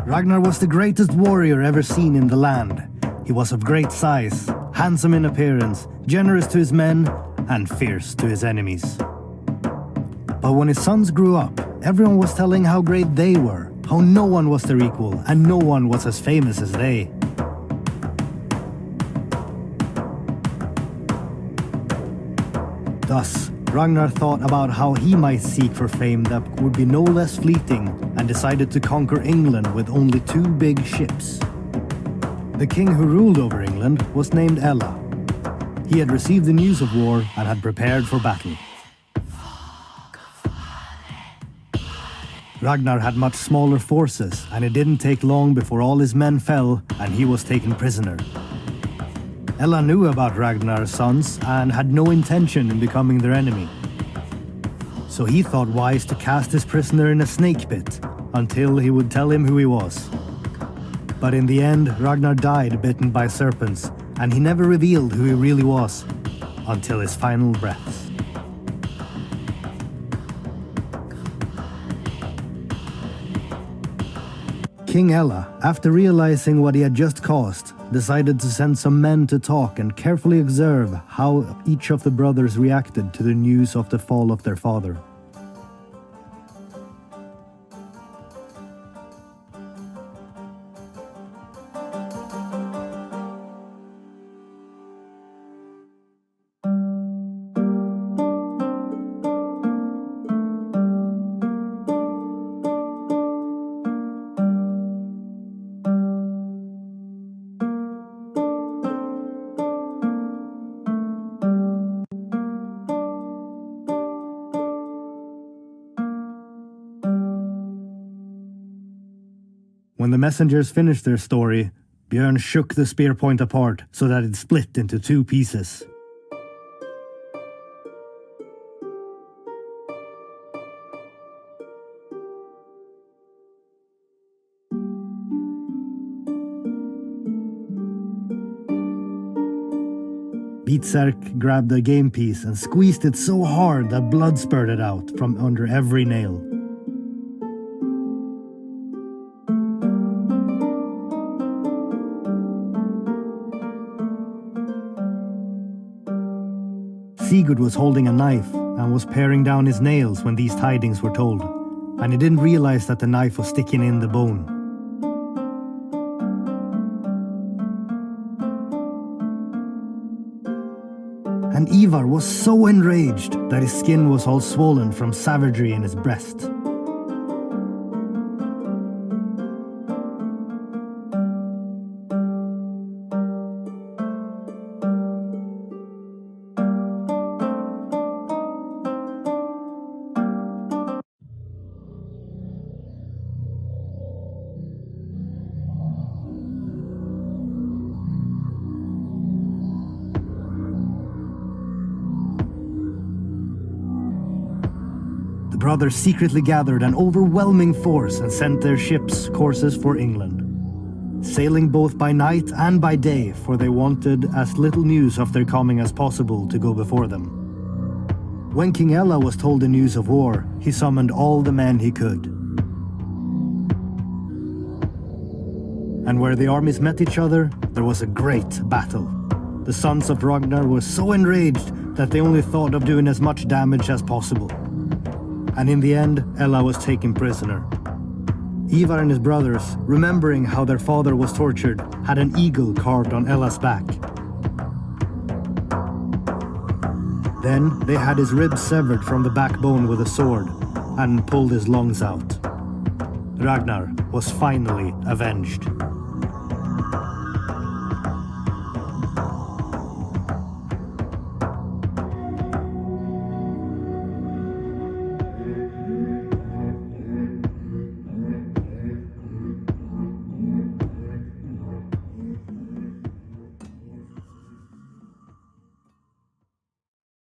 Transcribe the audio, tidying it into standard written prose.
Ragnar was the greatest warrior ever seen in the land. He was of great size, handsome in appearance, generous to his men, and fierce to his enemies. But when his sons grew up, everyone was telling how great they were, how no one was their equal, and no one was as famous as they. Thus, Ragnar thought about how he might seek for fame that would be no less fleeting, and decided to conquer England with only 2 big ships. The king who ruled over England was named Ella. He had received the news of war and had prepared for battle. Ragnar had much smaller forces, and it didn't take long before all his men fell and he was taken prisoner. Ella knew about Ragnar's sons and had no intention in becoming their enemy. So he thought wise to cast his prisoner in a snake pit until he would tell him who he was. But in the end, Ragnar died bitten by serpents, and he never revealed who he really was until his final breaths. King Ella, after realizing what he had just caused, decided to send some men to talk and carefully observe how each of the brothers reacted to the news of the fall of their father. When the messengers finished their story, Björn shook the spear point apart so that it split into 2 pieces. Beatzerk grabbed the game piece and squeezed it so hard that blood spurted out from under every nail. Sigurd was holding a knife and was paring down his nails when these tidings were told, and he didn't realize that the knife was sticking in the bone. And Ivar was so enraged that his skin was all swollen from savagery in his breast. The brothers secretly gathered an overwhelming force and sent their ships courses for England, sailing both by night and by day, for they wanted as little news of their coming as possible to go before them. When King Ella was told the news of war, he summoned all the men he could. And where the armies met each other, there was a great battle. The sons of Ragnar were so enraged that they only thought of doing as much damage as possible. And in the end, Ella was taken prisoner. Ivar and his brothers, remembering how their father was tortured, had an eagle carved on Ella's back. Then they had his ribs severed from the backbone with a sword and pulled his lungs out. Ragnar was finally avenged.